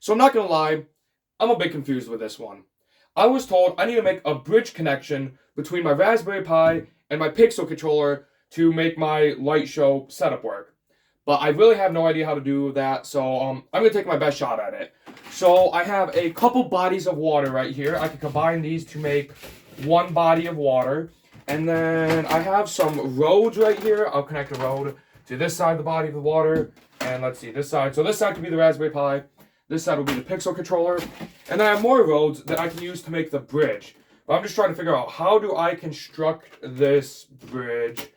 So I'm not gonna lie, I'm a bit confused with this one. I was told I need to make a bridge connection between my Raspberry Pi and my Pixel controller to make my light show setup work. But I really have no idea how to do that, so I'm gonna take my best shot at it. So I have a couple bodies of water right here. I can combine these to make one body of water. And then I have some roads right here. I'll connect a road to this side of the body of the water. And let's see, this side. So this side could be the Raspberry Pi. This side will be the Pixel controller. And then I have more roads that I can use to make the bridge. But I'm just trying to figure out, how do I construct this bridge?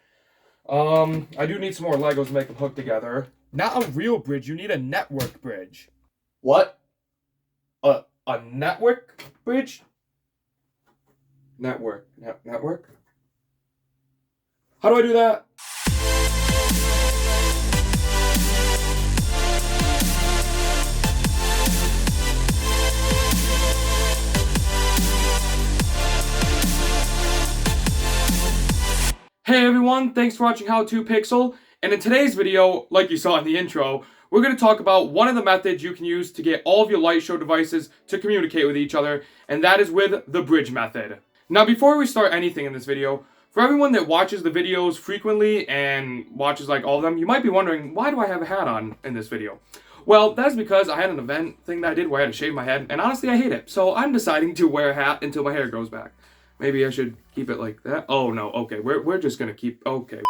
I do need some more Legos to make them hook together. Not a real bridge, you need a network bridge. What? A network bridge? Network. How do I do that? Hey everyone, thanks for watching How To Pixel, and in today's video, like you saw in the intro, we're going to talk about one of the methods you can use to get all of your light show devices to communicate with each other, and that is with the bridge method. Now before we start anything in this video, for everyone that watches the videos frequently and watches like all of them, you might be wondering, why do I have a hat on in this video? Well, that's because I had an event thing that I did where I had to shave my head, and honestly I hate it, so I'm deciding to wear a hat until my hair grows back. Maybe I should keep it like that. Oh no, okay, we're just gonna keep, okay.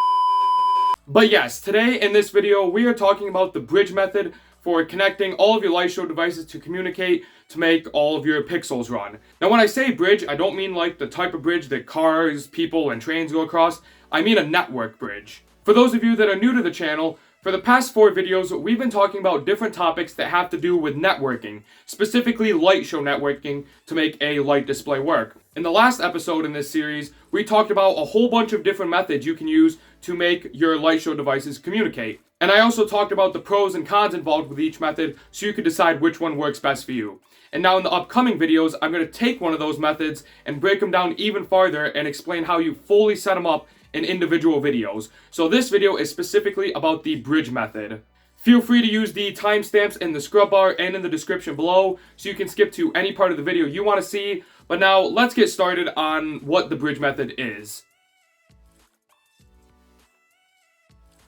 But yes, today in this video, we are talking about the bridge method for connecting all of your light show devices to communicate to make all of your pixels run. Now when I say bridge, I don't mean like the type of bridge that cars, people, and trains go across. I mean a network bridge. For those of you that are new to the channel, for the past 4 videos, we've been talking about different topics that have to do with networking, specifically light show networking to make a light display work. In the last episode in this series, we talked about a whole bunch of different methods you can use to make your light show devices communicate. And I also talked about the pros and cons involved with each method so you can decide which one works best for you. And now in the upcoming videos, I'm going to take one of those methods and break them down even farther and explain how you fully set them up in individual videos. So this video is specifically about the bridge method. Feel free to use the timestamps in the scrub bar and in the description below so you can skip to any part of the video you want to see. But now let's get started on what the bridge method is.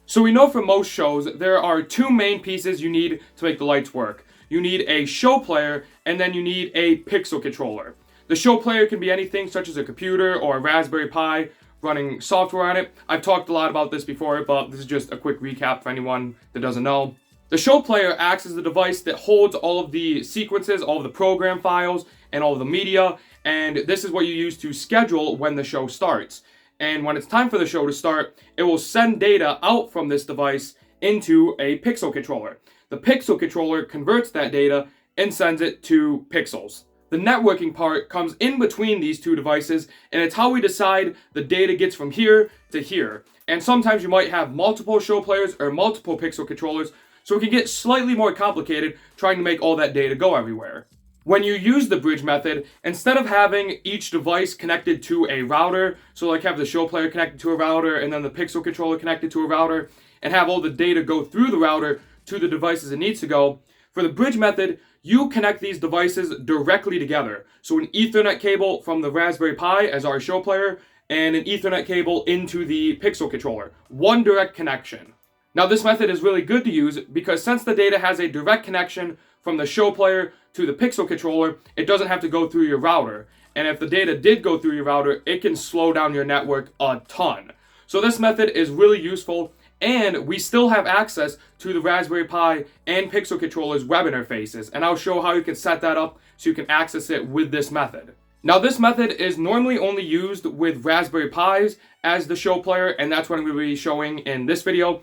So we know for most shows there are 2 main pieces you need to make the lights work. You need a show player and then you need a pixel controller. The show player can be anything such as a computer or a Raspberry Pi running software on it. I've talked a lot about this before, but this is just a quick recap for anyone that doesn't know. The show player acts as the device that holds all of the sequences, all of the program files, and all of the media, and this is what you use to schedule when the show starts. And when it's time for the show to start, it will send data out from this device into a pixel controller. The pixel controller converts that data and sends it to pixels. The networking part comes in between these 2 devices, and it's how we decide the data gets from here to here. And sometimes you might have multiple show players or multiple pixel controllers, so it can get slightly more complicated trying to make all that data go everywhere. When you use the bridge method, instead of having each device connected to a router, so like have the show player connected to a router and then the pixel controller connected to a router, and have all the data go through the router to the devices it needs to go, for the bridge method, you connect these devices directly together. So an Ethernet cable from the Raspberry Pi as our show player, and an Ethernet cable into the pixel controller. One direct connection. Now this method is really good to use because since the data has a direct connection from the show player to the pixel controller, it doesn't have to go through your router. And if the data did go through your router, it can slow down your network a ton. So this method is really useful, and we still have access to the Raspberry Pi and pixel controller's web interfaces, and I'll show how you can set that up so you can access it with this method. Now this method is normally only used with Raspberry Pis as the show player, and that's what I'm going to be showing in this video.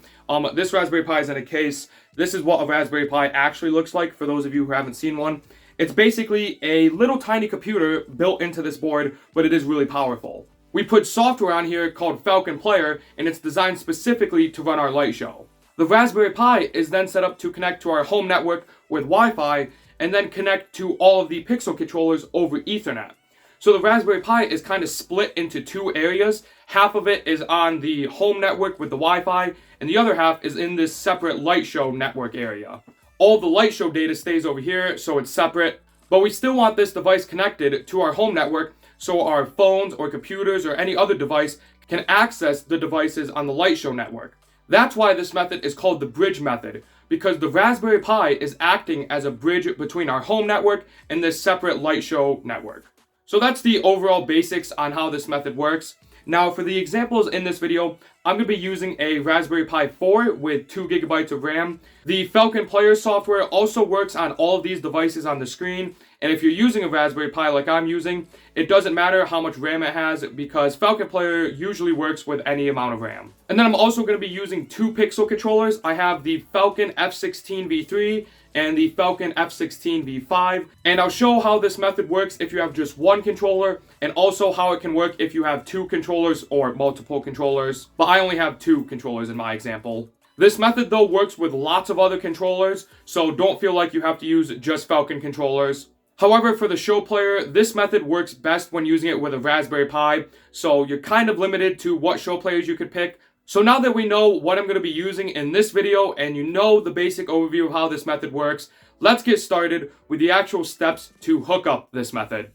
This Raspberry Pi is in a case. This is what a Raspberry Pi actually looks like for those of you who haven't seen one. It's basically a little tiny computer built into this board, but it is really powerful. We put software on here called Falcon Player, and it's designed specifically to run our light show. The Raspberry Pi is then set up to connect to our home network with Wi-Fi, and then connect to all of the pixel controllers over Ethernet. So the Raspberry Pi is kind of split into 2 areas. Half of it is on the home network with the Wi-Fi, and the other half is in this separate light show network area. all the light show data stays over here, so it's separate. But we still want this device connected to our home network so our phones or computers or any other device can access the devices on the light show network. That's why this method is called the bridge method, because the Raspberry Pi is acting as a bridge between our home network and this separate light show network. So that's the overall basics on how this method works. Now for the examples in this video, I'm going to be using a Raspberry Pi 4 with 2 GB of RAM. The Falcon Player software also works on all of these devices on the screen, and if you're using a Raspberry Pi like I'm using, it doesn't matter how much RAM it has because Falcon Player usually works with any amount of RAM. And then I'm also going to be using 2 Pixel controllers. I have the Falcon F16V3 and the Falcon F16V5, and I'll show how this method works if you have just one controller, and also how it can work if you have 2 controllers or multiple controllers, but I only have 2 controllers in my example. This method though works with lots of other controllers, so don't feel like you have to use just Falcon controllers. However, for the show player, this method works best when using it with a Raspberry Pi, so you're kind of limited to what show players you could pick. So now that we know what I'm going to be using in this video and you know the basic overview of how this method works, let's get started with the actual steps to hook up this method.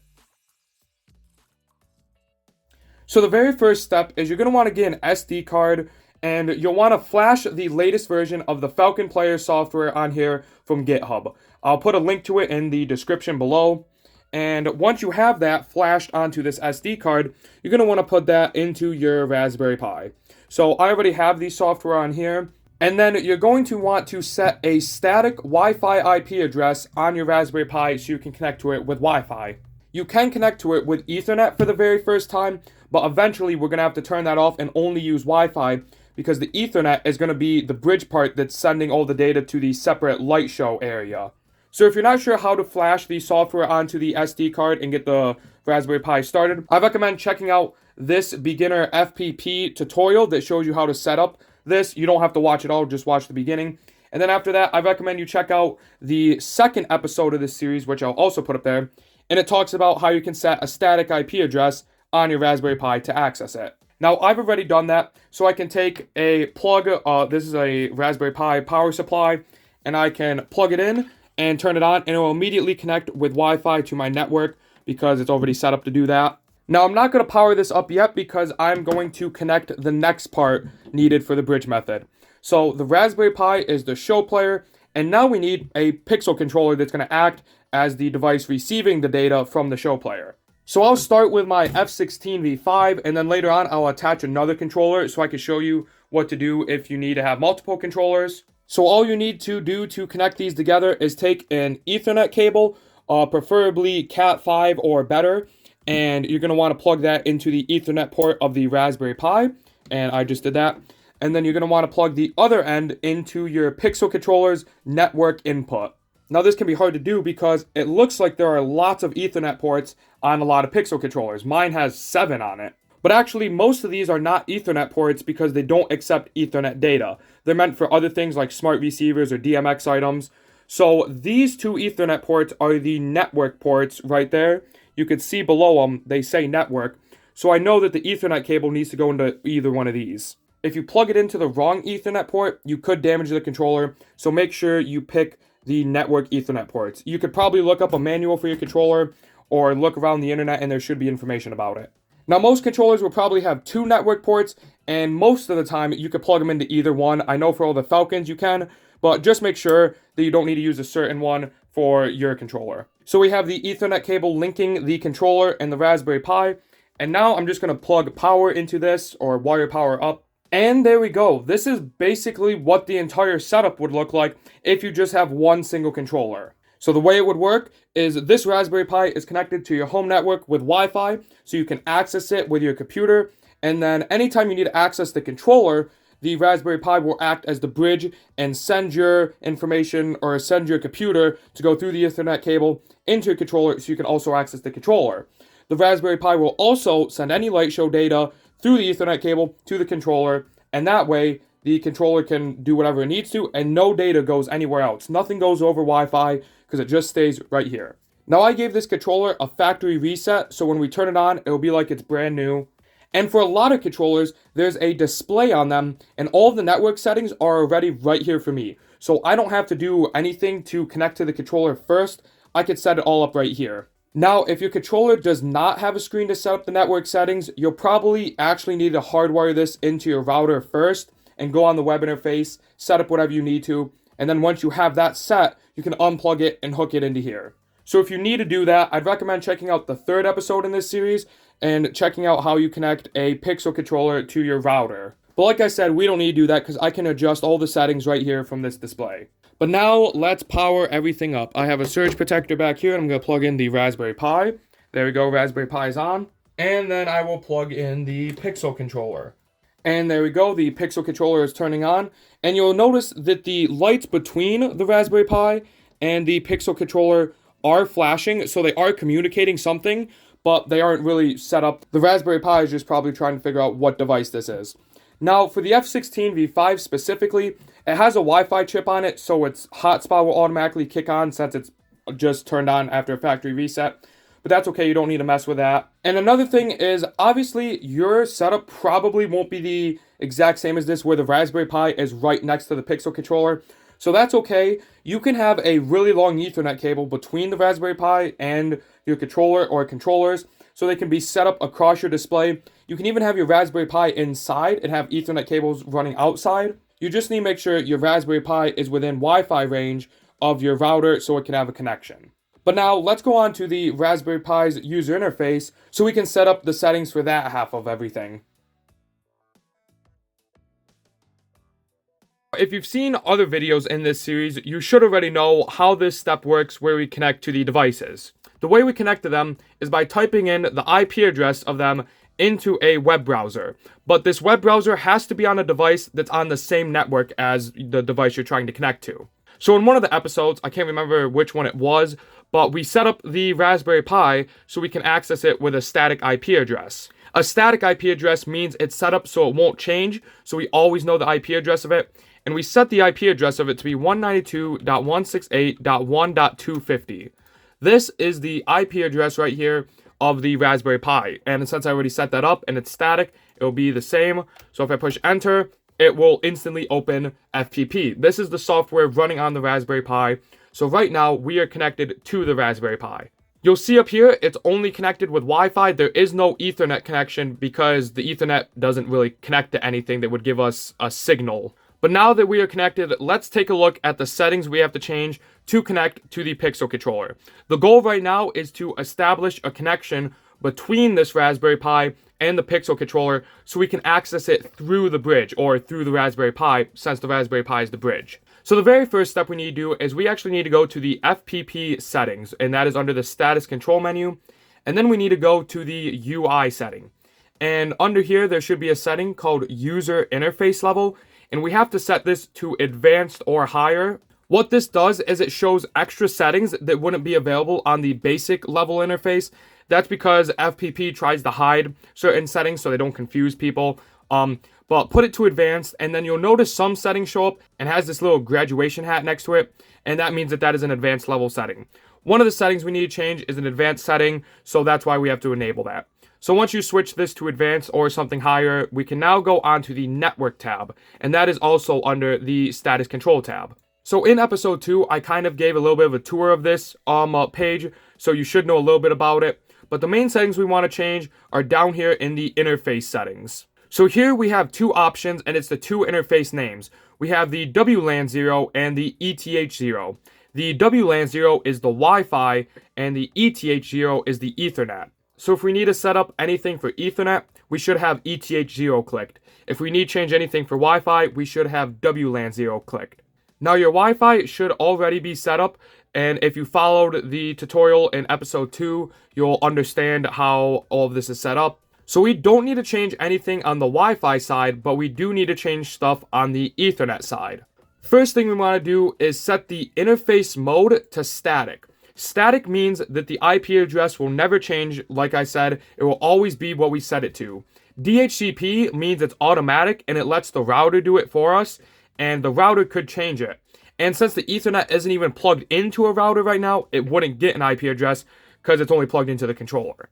So the very first step is you're going to want to get an SD card, and you'll want to flash the latest version of the Falcon Player software on here from GitHub. I'll put a link to it in the description below. And once you have that flashed onto this SD card, you're going to want to put that into your Raspberry Pi. So I already have the software on here. And then you're going to want to set a static Wi-Fi IP address on your Raspberry Pi so you can connect to it with Wi-Fi. You can connect to it with Ethernet for the very first time, but eventually we're going to have to turn that off and only use Wi-Fi, because the Ethernet is going to be the bridge part that's sending all the data to the separate light show area. So if you're not sure how to flash the software onto the SD card and get the Raspberry Pi started, I recommend checking out this beginner FPP tutorial that shows you how to set up this. You don't have to watch it all, just watch the beginning. And then after that, I recommend you check out the second episode of this series, which I'll also put up there. And it talks about how you can set a static IP address on your Raspberry Pi to access it. Now, I've already done that, so I can take a plug, this is a Raspberry Pi power supply, and I can plug it in and turn it on, and it will immediately connect with Wi-Fi to my network because it's already set up to do that. Now, I'm not going to power this up yet because I'm going to connect the next part needed for the bridge method. So the Raspberry Pi is the show player, and now we need a Pixel controller that's going to act as the device receiving the data from the show player. So I'll start with my F16V5, and then later on I'll attach another controller so I can show you what to do if you need to have multiple controllers. So all you need to do to connect these together is take an Ethernet cable, preferably Cat5 or better, and you're going to want to plug that into the Ethernet port of the Raspberry Pi, and I just did that. And then you're going to want to plug the other end into your Pixel controller's network input. Now this can be hard to do because it looks like there are lots of Ethernet ports on a lot of Pixel controllers. Mine has 7 on it. But actually most of these are not Ethernet ports because they don't accept Ethernet data. They're meant for other things like smart receivers or DMX items. So these 2 Ethernet ports are the network ports right there. You could see below them, they say network. So I know that the Ethernet cable needs to go into either one of these. If you plug it into the wrong Ethernet port, you could damage the controller. So make sure you pick the network Ethernet ports. You could probably look up a manual for your controller or look around the internet and there should be information about it. Now most controllers will probably have 2 network ports, and most of the time you could plug them into either one. I know for all the Falcons you can, but just make sure that you don't need to use a certain one for your controller. So we have the Ethernet cable linking the controller and the Raspberry Pi, and now I'm just going to plug power into this, or wire power up. And there we go. This is basically what the entire setup would look like if you just have one single controller. So the way it would work is this Raspberry Pi is connected to your home network with Wi-Fi, so you can access it with your computer. And then anytime you need to access the controller, the Raspberry Pi will act as the bridge and send your information or send your computer to go through the Ethernet cable into your controller so you can also access the controller. The Raspberry Pi will also send any light show data through the Ethernet cable to the controller, and that way the controller can do whatever it needs to and no data goes anywhere else. Nothing goes over Wi-Fi because it just stays right here. Now I gave this controller a factory reset, so when we turn it on, it'll be like it's brand new. And for a lot of controllers, there's a display on them, and all of the network settings are already right here for me. So I don't have to do anything to connect to the controller first. I could set it all up right here. Now, if your controller does not have a screen to set up the network settings, you'll probably actually need to hardwire this into your router first and go on the web interface, set up whatever you need to, and then once you have that set, you can unplug it and hook it into here. So if you need to do that, I'd recommend checking out the third episode in this series and checking out how you connect a Pixel controller to your router. But like I said, we don't need to do that because I can adjust all the settings right here from this display. But now let's power everything up. I have a surge protector back here, and I'm going to plug in the Raspberry Pi. There we go, Raspberry Pi is on. And then I will plug in the Pixel controller. And there we go, the Pixel controller is turning on. And you'll notice that the lights between the Raspberry Pi and the Pixel controller are flashing, so they are communicating something, but they aren't really set up. The Raspberry Pi is just probably trying to figure out what device this is. Now, for the F16V5 specifically, it has a Wi-Fi chip on it, so its hotspot will automatically kick on since it's just turned on after a factory reset. But that's okay, you don't need to mess with that. And another thing is, obviously, your setup probably won't be the exact same as this, where the Raspberry Pi is right next to the Pixel controller. So that's okay. You can have a really long Ethernet cable between the Raspberry Pi and your controller or controllers, so they can be set up across your display. You can even have your Raspberry Pi inside and have Ethernet cables running outside. You just need to make sure your Raspberry Pi is within Wi-Fi range of your router so it can have a connection. But now let's go on to the Raspberry Pi's user interface so we can set up the settings for that half of everything. If you've seen other videos in this series, you should already know how this step works where we connect to the devices. The way we connect to them is by typing in the IP address of them into a web browser. But this web browser has to be on a device that's on the same network as the device you're trying to connect to. So in one of the episodes, I can't remember which one it was, but we set up the Raspberry Pi so we can access it with a static IP address. A static IP address means it's set up so it won't change, so we always know the IP address of it. And we set the IP address of it to be 192.168.1.250. This is the IP address right here of the Raspberry Pi. And since I already set that up and it's static, it will be the same. So if I push enter, it will instantly open FPP. This is the software running on the Raspberry Pi. So right now we are connected to the Raspberry Pi. You'll see up here, it's only connected with Wi-Fi. There is no Ethernet connection because the Ethernet doesn't really connect to anything that would give us a signal. But now that we are connected, let's take a look at the settings we have to change to connect to the Pixel controller. The goal right now is to establish a connection between this Raspberry Pi and the Pixel controller so we can access it through the bridge or through the Raspberry Pi since the Raspberry Pi is the bridge. So the very first step we need to do is we actually need to go to the FPP settings, and that is under the status control menu. And then we need to go to the UI setting. And under here, there should be a setting called user interface level. And we have to set this to advanced or higher. What this does is it shows extra settings that wouldn't be available on the basic level interface. That's because FPP tries to hide certain settings so they don't confuse people. But put it to advanced, and then you'll notice some settings show up and has this little graduation hat next to it. And that means that is an advanced level setting. One of the settings we need to change is an advanced setting, so that's why we have to enable that. So once you switch this to advanced or something higher, we can now go on to the network tab, and that is also under the status control tab. So in episode 2, I kind of gave a little bit of a tour of this page, so you should know a little bit about it. But the main settings we want to change are down here in the interface settings. So here we have two options, and it's the two interface names. We have the WLAN 0 and the ETH 0. The WLAN 0 is the Wi-Fi, and the ETH 0 is the Ethernet. So if we need to set up anything for Ethernet, we should have ETH 0 clicked. If we need to change anything for Wi-Fi, we should have WLAN 0 clicked. Now your Wi-Fi should already be set up, and if you followed the tutorial in episode 2, you'll understand how all of this is set up. So we don't need to change anything on the Wi-Fi side, but we do need to change stuff on the Ethernet side. First thing we want to do is set the interface mode to static. Static means that the IP address will never change. Like I said, it will always be what we set it to. DHCP means it's automatic and it lets the router do it for us, and the router could change it. And since the Ethernet isn't even plugged into a router right now, it wouldn't get an IP address because it's only plugged into the controller.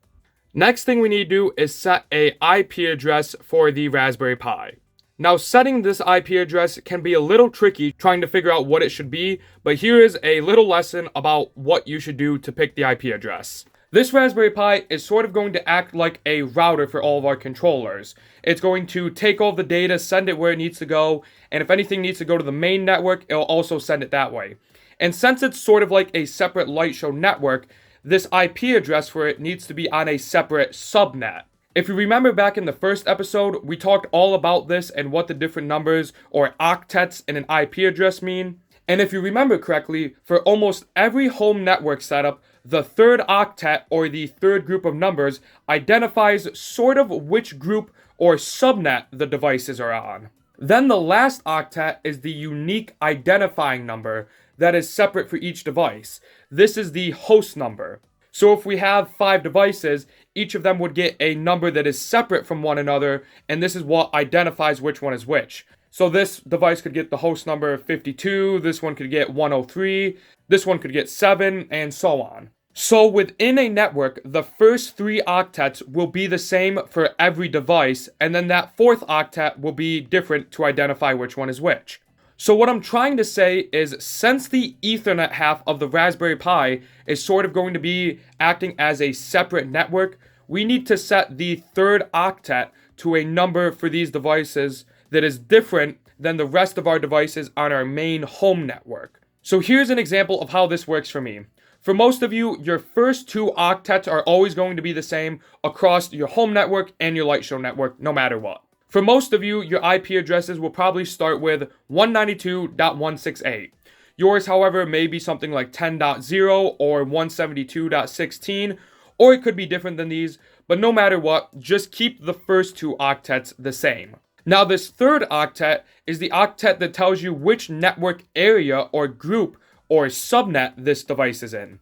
Next thing we need to do is set a IP address for the Raspberry Pi. Now, setting this IP address can be a little tricky trying to figure out what it should be, but here is a little lesson about what you should do to pick the IP address. This Raspberry Pi is sort of going to act like a router for all of our controllers. It's going to take all the data, send it where it needs to go, and if anything needs to go to the main network, it'll also send it that way. And since it's sort of like a separate light show network, this IP address for it needs to be on a separate subnet. If you remember back in the first episode, we talked all about this and what the different numbers or octets in an IP address mean. And if you remember correctly, for almost every home network setup, the third octet or the third group of numbers identifies sort of which group or subnet the devices are on. Then the last octet is the unique identifying number that is separate for each device. This is the host number. So if we have 5 devices, each of them would get a number that is separate from one another, and this is what identifies which one is which. So this device could get the host number 52, this one could get 103, this one could get 7, and so on. So within a network, the first 3 octets will be the same for every device, and then that 4th octet will be different to identify which one is which. So what I'm trying to say is, since the Ethernet half of the Raspberry Pi is sort of going to be acting as a separate network, we need to set the 3rd octet to a number for these devices that is different than the rest of our devices on our main home network. So here's an example of how this works for me. For most of you, your first 2 octets are always going to be the same across your home network and your light show network, no matter what. For most of you, your IP addresses will probably start with 192.168. Yours, however, may be something like 10.0 or 172.16, or it could be different than these, but no matter what, just keep the first 2 octets the same. Now, this 3rd octet is the octet that tells you which network area or group or subnet this device is in.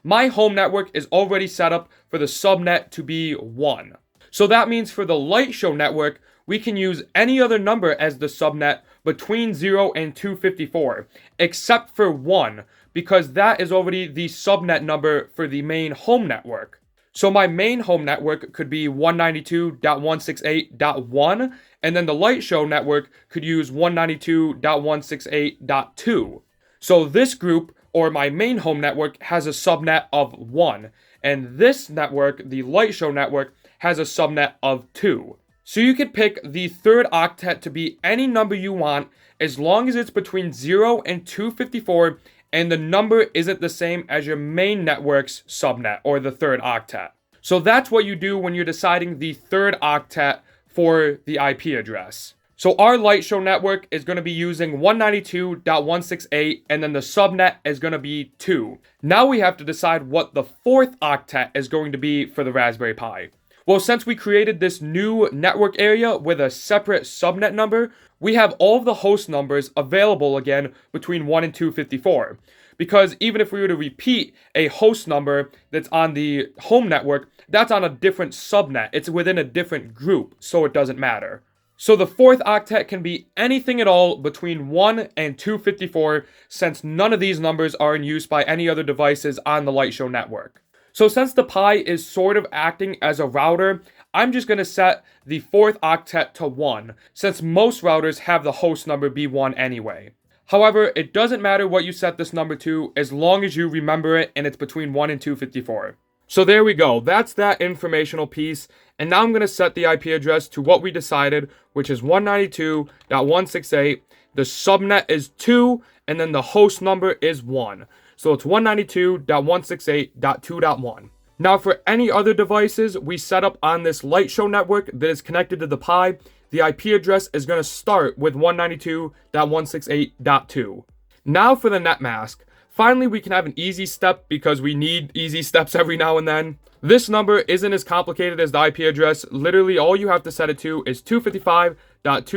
My home network is already set up for the subnet to be 1. So that means for the light show network, we can use any other number as the subnet between 0 and 254, except for 1, because that is already the subnet number for the main home network. So my main home network could be 192.168.1, and then the light show network could use 192.168.2. So this group, or my main home network, has a subnet of 1, and this network, the light show network, has a subnet of 2. So you could pick the 3rd octet to be any number you want, as long as it's between 0 and 254, and the number isn't the same as your main network's subnet, or the 3rd octet. So that's what you do when you're deciding the 3rd octet for the IP address. So our light show network is going to be using 192.168, and then the subnet is going to be 2. Now we have to decide what the 4th octet is going to be for the Raspberry Pi. Well, since we created this new network area with a separate subnet number, we have all of the host numbers available again between 1 and 254. Because even if we were to repeat a host number that's on the home network, that's on a different subnet. It's within a different group, so it doesn't matter. So the 4th octet can be anything at all between 1 and 254, since none of these numbers are in use by any other devices on the light show network. So since the Pi is sort of acting as a router, I'm just going to set the 4th octet to 1, since most routers have the host number be 1 anyway. However, it doesn't matter what you set this number to, as long as you remember it and it's between 1 and 254. So there we go, that's that informational piece, and now I'm going to set the IP address to what we decided, which is 192.168, the subnet is 2, and then the host number is 1. So it's 192.168.2.1. Now for any other devices we set up on this light show network that is connected to the Pi, the IP address is going to start with 192.168.2. Now for the net mask. Finally, we can have an easy step because we need easy steps every now and then. This number isn't as complicated as the IP address. Literally, all you have to set it to is 255.255, not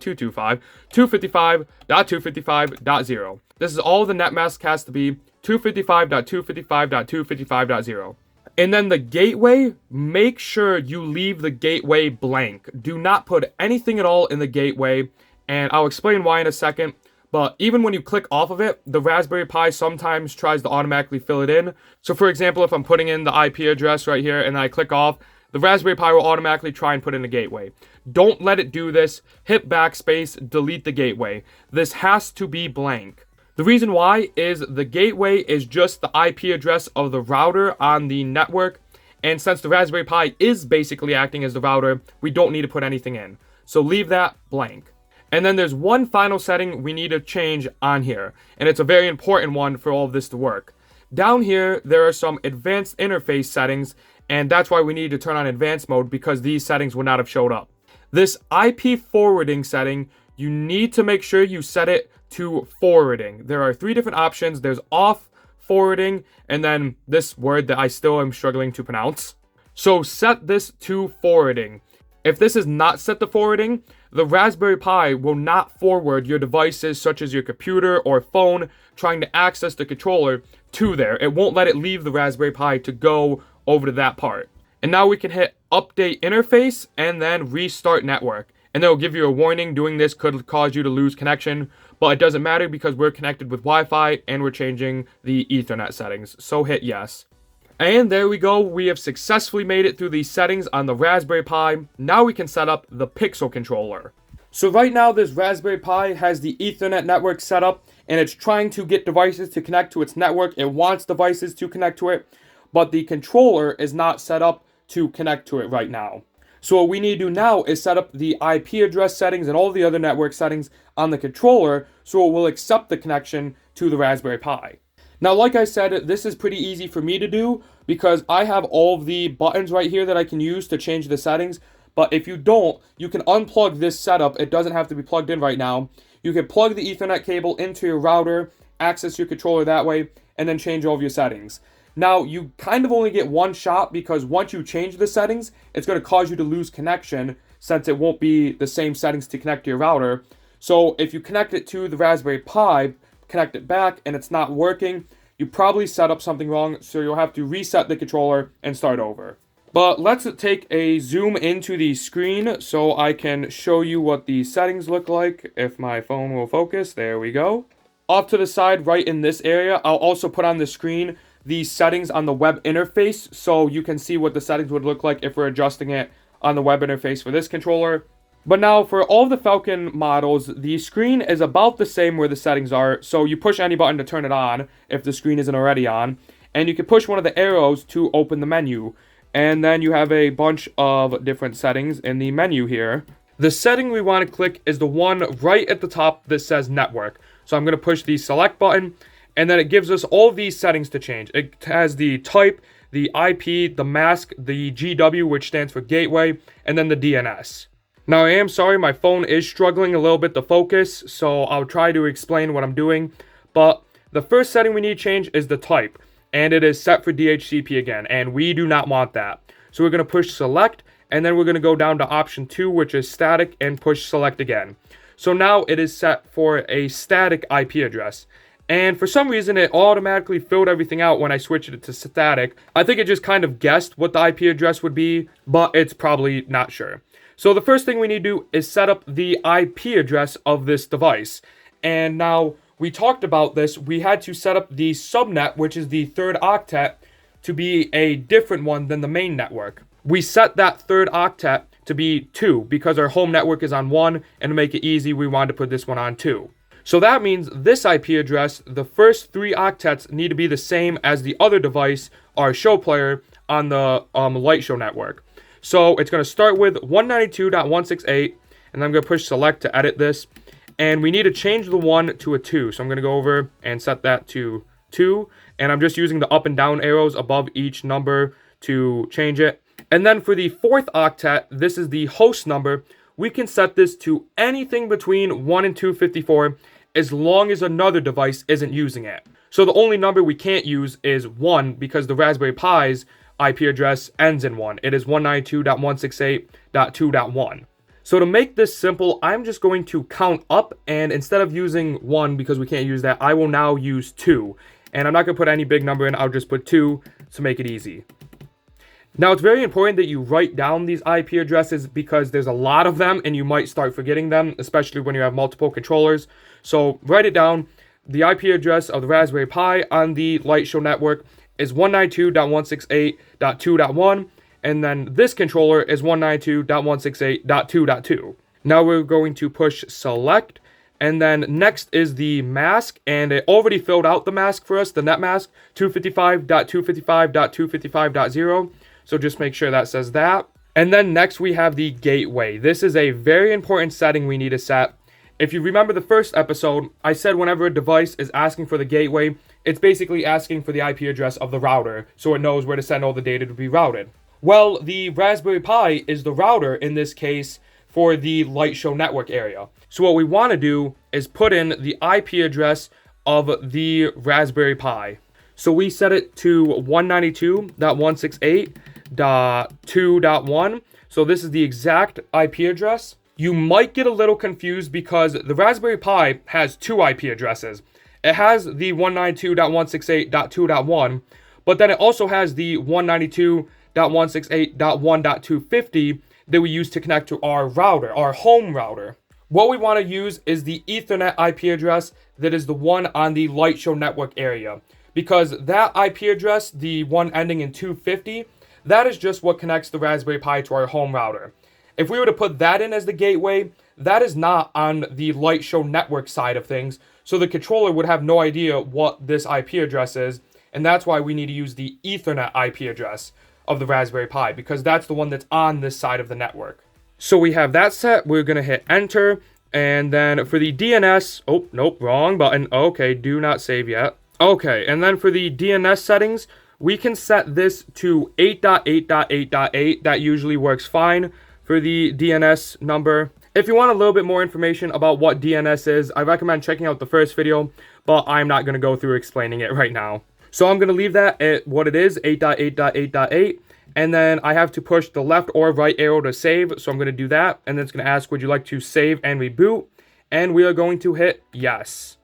225, 255.255.0. This is all the net mask has to be, 255.255.255.0. And then the gateway, make sure you leave the gateway blank. Do not put anything at all in the gateway, and I'll explain why in a second. But even when you click off of it, the Raspberry Pi sometimes tries to automatically fill it in. So for example, if I'm putting in the IP address right here and I click off, the Raspberry Pi will automatically try and put in a gateway. Don't let it do this. Hit backspace, delete the gateway. This has to be blank. The reason why is the gateway is just the IP address of the router on the network. And since the Raspberry Pi is basically acting as the router, we don't need to put anything in. So leave that blank. And then there's one final setting we need to change on here, and it's a very important one for all of this to work. Down here, there are some advanced interface settings, and that's why we need to turn on advanced mode, because these settings would not have showed up. This IP forwarding setting, you need to make sure you set it to forwarding. There are 3 different options. There's off, forwarding, and then this word that I still am struggling to pronounce. So set this to forwarding. If this is not set to forwarding, the Raspberry Pi will not forward your devices such as your computer or phone trying to access the controller to there. It won't let it leave the Raspberry Pi to go over to that part. And now we can hit update interface and then restart network. And they'll give you a warning. Doing this could cause you to lose connection, but it doesn't matter because we're connected with Wi-Fi and we're changing the Ethernet settings. So hit yes. And there we go, we have successfully made it through these settings on the Raspberry Pi. Now we can set up the Pixel controller. So right now this Raspberry Pi has the Ethernet network set up and it's trying to get devices to connect to its network. It wants devices to connect to it, but the controller is not set up to connect to it right now. So what we need to do now is set up the IP address settings and all the other network settings on the controller so it will accept the connection to the Raspberry Pi. Now, like I said, this is pretty easy for me to do because I have all of the buttons right here that I can use to change the settings. But if you don't, you can unplug this setup. It doesn't have to be plugged in right now. You can plug the Ethernet cable into your router, access your controller that way, and then change all of your settings. Now, you kind of only get one shot because once you change the settings, it's going to cause you to lose connection since it won't be the same settings to connect to your router. So if you connect it to the Raspberry Pi, connect it back and it's not working, you probably set up something wrong, so you'll have to reset the controller and start over. But let's take a zoom into the screen so I can show you what the settings look like. If my phone will focus, there we go. Off to the side, right in this area, I'll also put on the screen the settings on the web interface so you can see what the settings would look like if we're adjusting it on the web interface for this controller. But now for all of the Falcon models, the screen is about the same where the settings are. So you push any button to turn it on if the screen isn't already on. And you can push one of the arrows to open the menu. And then you have a bunch of different settings in the menu here. The setting we want to click is the one right at the top that says network. So I'm going to push the select button. And then it gives us all these settings to change. It has the type, the IP, the mask, the GW, which stands for gateway, and then the DNS. Now, I am sorry, my phone is struggling a little bit to focus, so I'll try to explain what I'm doing. But the first setting we need to change is the type, and it is set for DHCP again, and we do not want that. So we're going to push select, and then we're going to go down to option 2, which is static, and push select again. So now it is set for a static IP address. And for some reason, it automatically filled everything out when I switched it to static. I think it just kind of guessed what the IP address would be, but it's probably not sure. So the first thing we need to do is set up the IP address of this device. And now we talked about this. We had to set up the subnet, which is the third octet, to be a different one than the main network. We set that third octet to be 2 because our home network is on 1, and to make it easy, we wanted to put this one on 2. So that means this IP address, the first 3 octets need to be the same as the other device, our show player, on the Light Show network. So it's going to start with 192.168, and I'm going to push select to edit this. And we need to change the 1 to a 2. So I'm going to go over and set that to 2. And I'm just using the up and down arrows above each number to change it. And then for the 4th octet, this is the host number. We can set this to anything between 1 and 254 as long as another device isn't using it. So the only number we can't use is 1 because the Raspberry Pi's IP address ends in 1. It is 192.168.2.1. So to make this simple, I'm just going to count up, and instead of using 1 because we can't use that, I will now use 2. And I'm not going to put any big number in, I'll just put 2 to make it easy. Now, it's very important that you write down these IP addresses because there's a lot of them and you might start forgetting them, especially when you have multiple controllers. So write it down. The IP address of the Raspberry Pi on the Light Show network is 192.168.2.1, and then this controller is 192.168.2.2. Now we're going to push select, and then next is the mask, and it already filled out the mask for us, the net mask, 255.255.255.0. So just make sure that says that. And then next we have the gateway. This is a very important setting we need to set. If you remember the first episode, I said whenever a device is asking for the gateway, it's basically asking for the IP address of the router, so it knows where to send all the data to be routed. Well, the Raspberry Pi is the router in this case for the Light Show network area. So what we want to do is put in the IP address of the Raspberry Pi. So we set it to 192.168.2.1. So this is the exact IP address. You might get a little confused because the Raspberry Pi has two IP addresses. It has the 192.168.2.1, but then it also has the 192.168.1.250 that we use to connect to our router, our home router. What we want to use is the Ethernet IP address that is the one on the Light Show network area. Because that IP address, the one ending in 250, that is just what connects the Raspberry Pi to our home router. If we were to put that in as the gateway, that is not on the Light Show network side of things, so the controller would have no idea what this IP address is, and that's why we need to use the Ethernet IP address of the Raspberry Pi, because that's the one that's on this side of the network. So we have that set, we're going to hit enter, and then for the DNS, oh, nope, wrong button, okay, do not save yet. Okay, and then for the DNS settings, we can set this to 8.8.8.8, that usually works fine for the DNS number. If you want a little bit more information about what DNS is, I recommend checking out the first video, but I'm not going to go through explaining it right now. So I'm going to leave that at what it is, 8.8.8.8, and then I have to push the left or right arrow to save, so I'm going to do that, and then it's going to ask, would you like to save and reboot? And we are going to hit yes.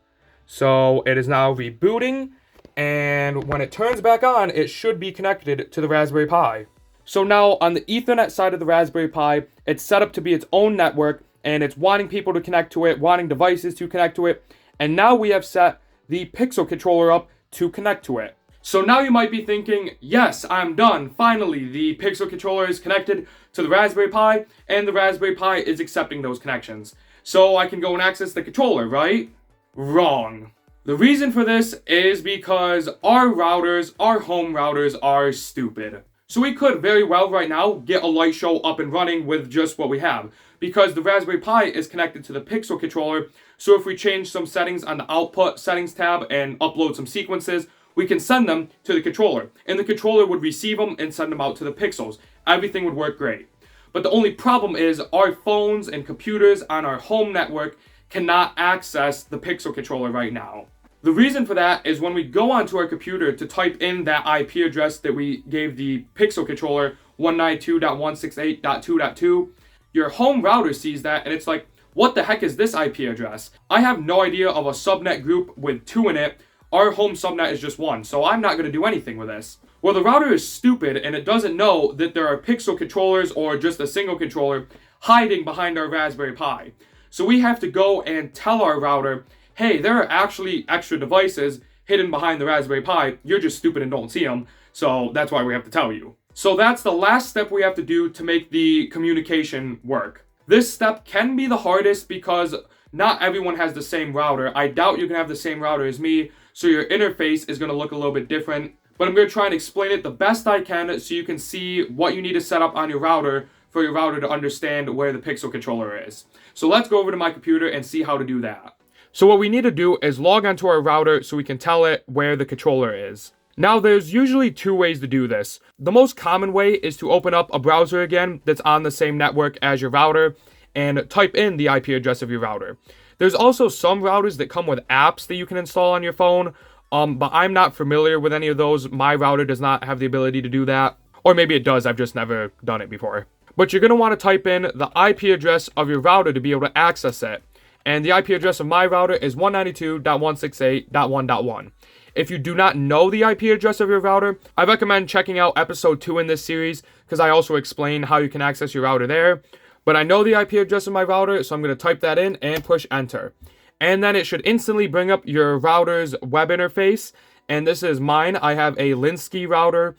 So it is now rebooting, and when it turns back on, it should be connected to the Raspberry Pi. So now on the Ethernet side of the Raspberry Pi, it's set up to be its own network, and it's wanting people to connect to it, wanting devices to connect to it, and now we have set the Pixel controller up to connect to it. So now you might be thinking, yes, I'm done. Finally, the Pixel controller is connected to the Raspberry Pi, and the Raspberry Pi is accepting those connections. So I can go and access the controller, right? Wrong. The reason for this is because our routers, our home routers, are stupid. So we could very well right now get a Light Show up and running with just what we have, because the Raspberry Pi is connected to the Pixel controller. So if we change some settings on the output settings tab and upload some sequences, we can send them to the controller, and the controller would receive them and send them out to the pixels. Everything would work great. But the only problem is our phones and computers on our home network cannot access the Pixel controller right now. The reason for that is when we go onto our computer to type in that IP address that we gave the Pixel controller, 192.168.2.2, your home router sees that and it's like, what the heck is this IP address? I have no idea of a subnet group with 2 in it. Our home subnet is just 1, so I'm not going to do anything with this. Well, the router is stupid and it doesn't know that there are Pixel controllers or just a single controller hiding behind our Raspberry Pi. So we have to go and tell our router, hey, there are actually extra devices hidden behind the Raspberry Pi. You're just stupid and don't see them, so that's why we have to tell you. So that's the last step we have to do to make the communication work. This step can be the hardest because not everyone has the same router. I doubt you can have the same router as me, so your interface is going to look a little bit different. But I'm going to try and explain it the best I can so you can see what you need to set up on your router for your router to understand where the Pixel controller is. So let's go over to my computer and see how to do that. So what we need to do is log onto our router so we can tell it where the controller is. Now there's usually 2 ways to do this. The most common way is to open up a browser again that's on the same network as your router and type in the IP address of your router. There's also some routers that come with apps that you can install on your phone, but I'm not familiar with any of those. My router does not have the ability to do that. Or maybe it does, I've just never done it before. But you're going to want to type in the IP address of your router to be able to access it. And the IP address of my router is 192.168.1.1. If you do not know the IP address of your router, I recommend checking out episode 2 in this series, because I also explain how you can access your router there. But I know the IP address of my router, so I'm going to type that in and push enter. And then it should instantly bring up your router's web interface. And this is mine. I have a Linsky router.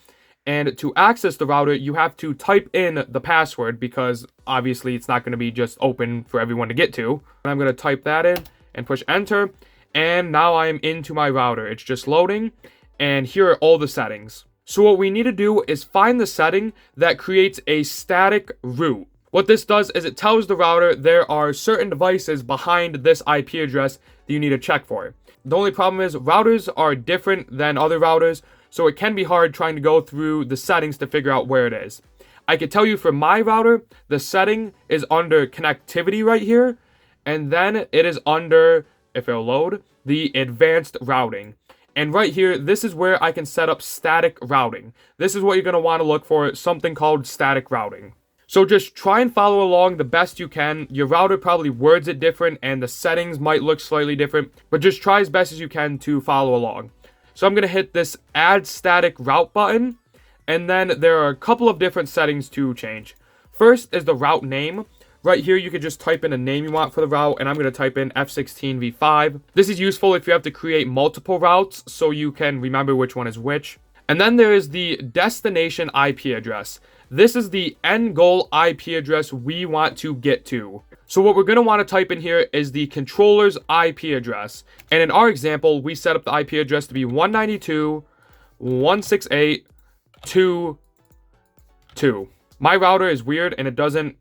And to access the router, you have to type in the password, because obviously it's not going to be just open for everyone to get to. And I'm going to type that in and push enter. And now I'm into my router. It's just loading. And here are all the settings. So what we need to do is find the setting that creates a static route. What this does is it tells the router there are certain devices behind this IP address that you need to check for. The only problem is routers are different than other routers, so it can be hard trying to go through the settings to figure out where it is. I can tell you for my router, the setting is under connectivity right here, and then it is under, if it'll load, the advanced routing. And right here, this is where I can set up static routing. This is what you're going to want to look for, something called static routing. So just try and follow along the best you can. Your router probably words it different and the settings might look slightly different, but just try as best as you can to follow along. So I'm going to hit this add static route button, and then there are a couple of different settings to change. First is the route name. Right here, you can just type in a name you want for the route, and I'm going to type in F16V5. This is useful if you have to create multiple routes so you can remember which one is which. And then there is the destination IP address. This is the end goal IP address we want to get to. So what we're going to want to type in here is the controller's IP address. And in our example, we set up the IP address to be 192.168.2.2. My router is weird and it doesn't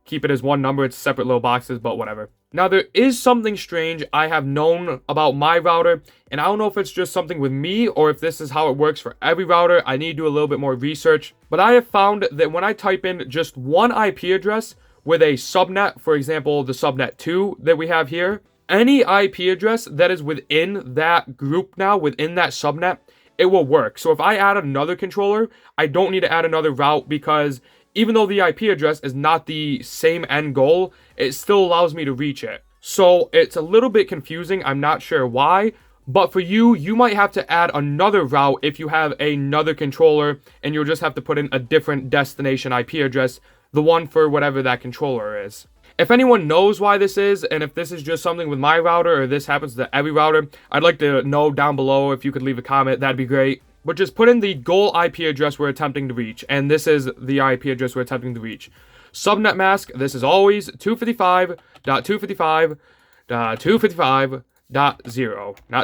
keep it as one number. It's separate little boxes, but whatever. Now there is something strange I have known about my router, and I don't know if it's just something with me or if this is how it works for every router. I need to do a little bit more research, but I have found that when I type in just one IP address with a subnet, for example, the subnet 2 that we have here, any IP address that is within that group now, within that subnet, it will work. So if I add another controller, I don't need to add another route, because even though the IP address is not the same end goal, it still allows me to reach it. So it's a little bit confusing. I'm not sure why, but for you, you might have to add another route if you have another controller, and you'll just have to put in a different destination IP address, the one for whatever that controller is. If anyone knows why this is, and if this is just something with my router or this happens to every router, I'd like to know down below. If you could leave a comment, that'd be great. But just put in the goal IP address we're attempting to reach, and this is the IP address we're attempting to reach. Subnet mask, this is always 255.255.255.0, not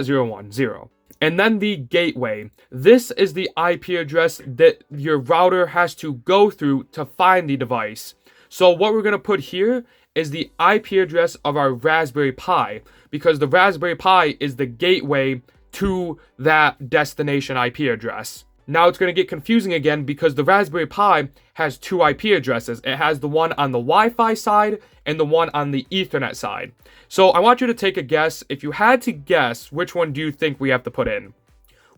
01, 0. And then the gateway. This is the IP address that your router has to go through to find the device. So what we're going to put here is the IP address of our Raspberry Pi, because the Raspberry Pi is the gateway to that destination IP address. Now it's going to get confusing again, because the Raspberry Pi has two IP addresses. It has the one on the Wi-Fi side and the one on the Ethernet side. So I want you to take a guess. If you had to guess, which one do you think we have to put in?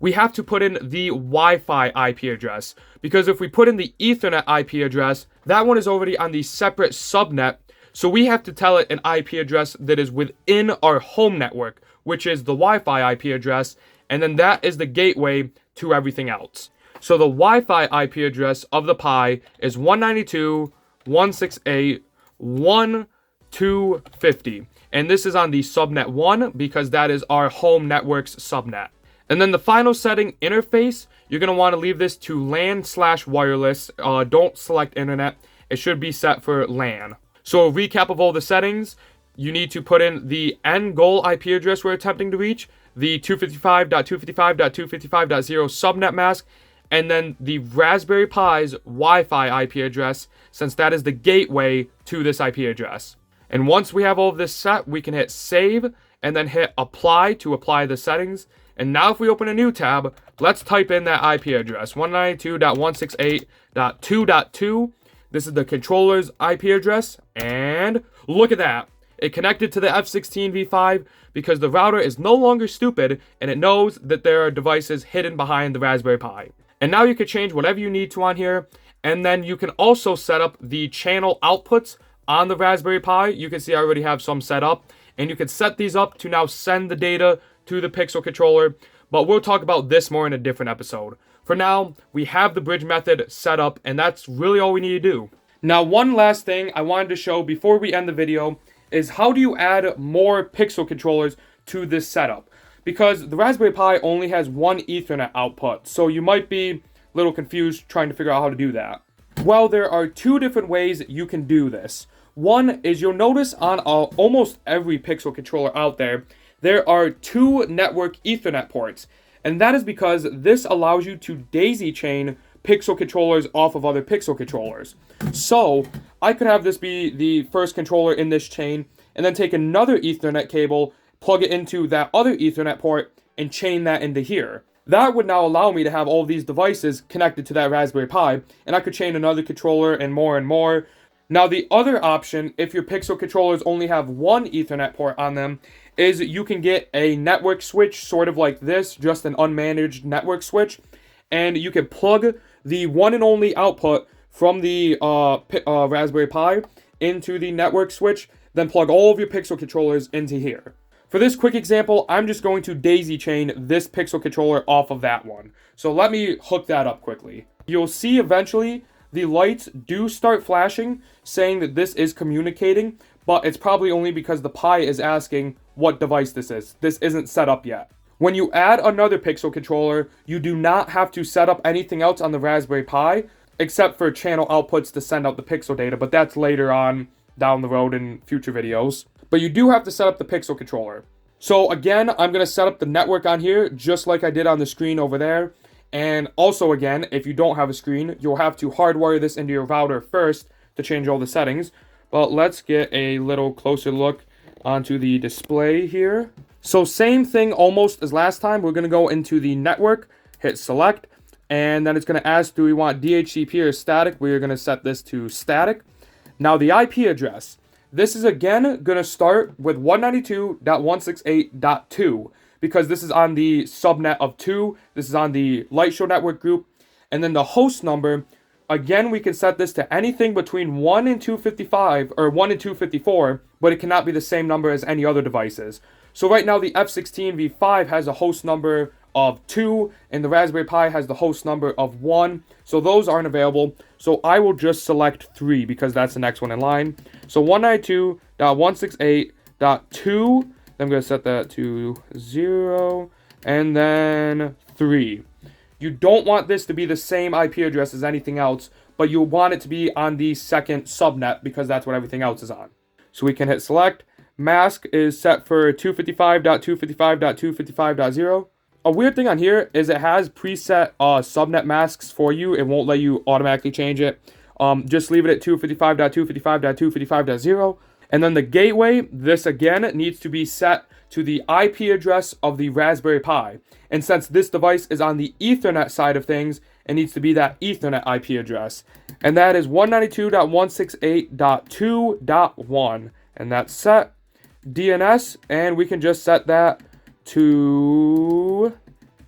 We have to put in the Wi-Fi IP address, because if we put in the Ethernet IP address, that one is already on the separate subnet. So we have to tell it an IP address that is within our home network, which is the Wi-Fi IP address, and then that is the gateway to everything else. So the Wi-Fi IP address of the Pi is 192.168.1.250, and this is on the subnet 1 because that is our home network's subnet. And then the final setting, interface, you're going to want to leave this to LAN/wireless. Don't select internet. It should be set for LAN. So a recap of all the settings. You need to put in the end goal IP address we're attempting to reach, the 255.255.255.0 subnet mask, and then the Raspberry Pi's Wi-Fi IP address, since that is the gateway to this IP address. And once we have all of this set, we can hit save and then hit apply to apply the settings. And now if we open a new tab, let's type in that IP address, 192.168.2.2. This is the controller's IP address, and look at that. It connected to the F16V5 because the router is no longer stupid and it knows that there are devices hidden behind the Raspberry Pi. And now you can change whatever you need to on here, and then you can also set up the channel outputs on the Raspberry Pi. You can see I already have some set up, and you can set these up to now send the data to the Pixel controller, but we'll talk about this more in a different episode. For now, we have the bridge method set up, and that's really all we need to do. Now, one last thing I wanted to show before we end the video is how do you add more Pixel controllers to this setup? Because the Raspberry Pi only has one Ethernet output, so you might be a little confused trying to figure out how to do that. Well, there are two different ways you can do this. One is you'll notice on almost every Pixel controller out there, there are two network Ethernet ports. And that is because this allows you to daisy chain Pixel controllers off of other Pixel controllers. So I could have this be the first controller in this chain, and then take another Ethernet cable, plug it into that other Ethernet port, and chain that into here. That would now allow me to have all of these devices connected to that Raspberry Pi, and I could chain another controller and more and more. Now the other option, if your Pixel controllers only have one Ethernet port on them, is you can get a network switch sort of like this, just an unmanaged network switch, and you can plug the one and only output from the Raspberry Pi into the network switch, then plug all of your Pixel controllers into here. For this quick example, I'm just going to daisy chain this Pixel controller off of that one. So let me hook that up quickly. You'll see eventually the lights do start flashing, saying that this is communicating, but it's probably only because the Pi is asking what device this is. This isn't set up yet. When you add another Pixel controller, you do not have to set up anything else on the Raspberry Pi, except for channel outputs to send out the Pixel data, but that's later on down the road in future videos. But you do have to set up the Pixel controller. So again, I'm going to set up the network on here, just like I did on the screen over there. And also again, if you don't have a screen, you'll have to hardwire this into your router first to change all the settings. But let's get a little closer look onto the display here. So same thing almost as last time. We're going to go into the network, hit select, and then it's going to ask, do we want DHCP or static? We're going to set this to static. Now the IP address. This is again going to start with 192.168.2 because this is on the subnet of 2. This is on the Light Show network group. And then the host number, again, we can set this to anything between 1 and 255 or 1 and 254, but it cannot be the same number as any other devices. So right now the F16V5 has a host number of 2 and the Raspberry Pi has the host number of 1. So those aren't available. So I will just select 3 because that's the next one in line. So 192.168.2. Then I'm going to set that to 0 and then 3. You don't want this to be the same IP address as anything else, but you want it to be on the second subnet because that's what everything else is on. So we can hit select. Mask is set for 255.255.255.0. A weird thing on here is it has preset subnet masks for you. It won't let you automatically change it. Just leave it at 255.255.255.0. And then the gateway, this again needs to be set to the IP address of the Raspberry Pi. And since this device is on the Ethernet side of things, it needs to be that Ethernet IP address. And that is 192.168.2.1. And that's set. DNS, and we can just set that to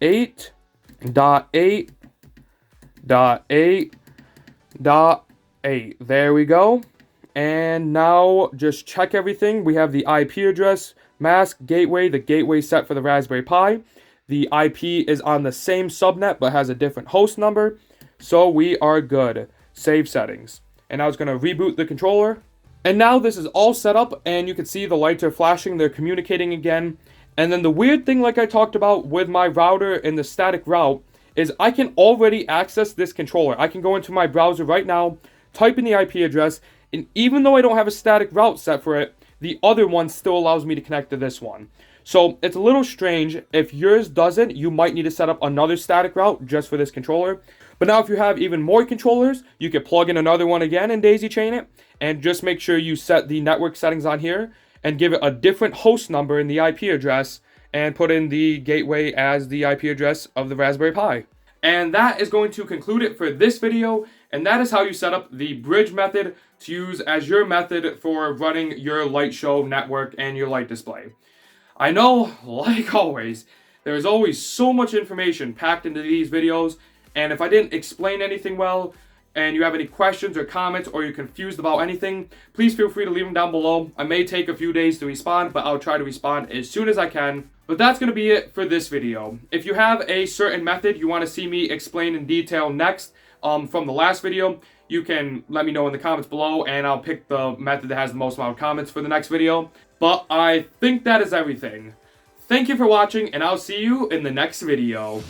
8.8.8.8. There we go. And now just check everything. We have the IP address, mask, gateway, the gateway set for the Raspberry Pi. The IP is on the same subnet but has a different host number. So we are good. Save settings. And now it's going to reboot the controller. And now this is all set up and you can see the lights are flashing. They're communicating again. And then the weird thing, like I talked about with my router and the static route, is I can already access this controller. I can go into my browser right now, type in the IP address, and even though I don't have a static route set for it, the other one still allows me to connect to this one. So it's a little strange. If yours doesn't, you might need to set up another static route just for this controller. But now if you have even more controllers, you can plug in another one again and daisy chain it. And just make sure you set the network settings on here and give it a different host number in the IP address and put in the gateway as the IP address of the Raspberry Pi. And that is going to conclude it for this video. And that is how you set up the bridge method to use as your method for running your light show network and your light display. I know, like always, there's always so much information packed into these videos. And if I didn't explain anything well, and you have any questions or comments, or you're confused about anything, please feel free to leave them down below. I may take a few days to respond, but I'll try to respond as soon as I can. But that's going to be it for this video. If you have a certain method you want to see me explain in detail next from the last video, you can let me know in the comments below, and I'll pick the method that has the most amount of comments for the next video. But I think that is everything. Thank you for watching, and I'll see you in the next video.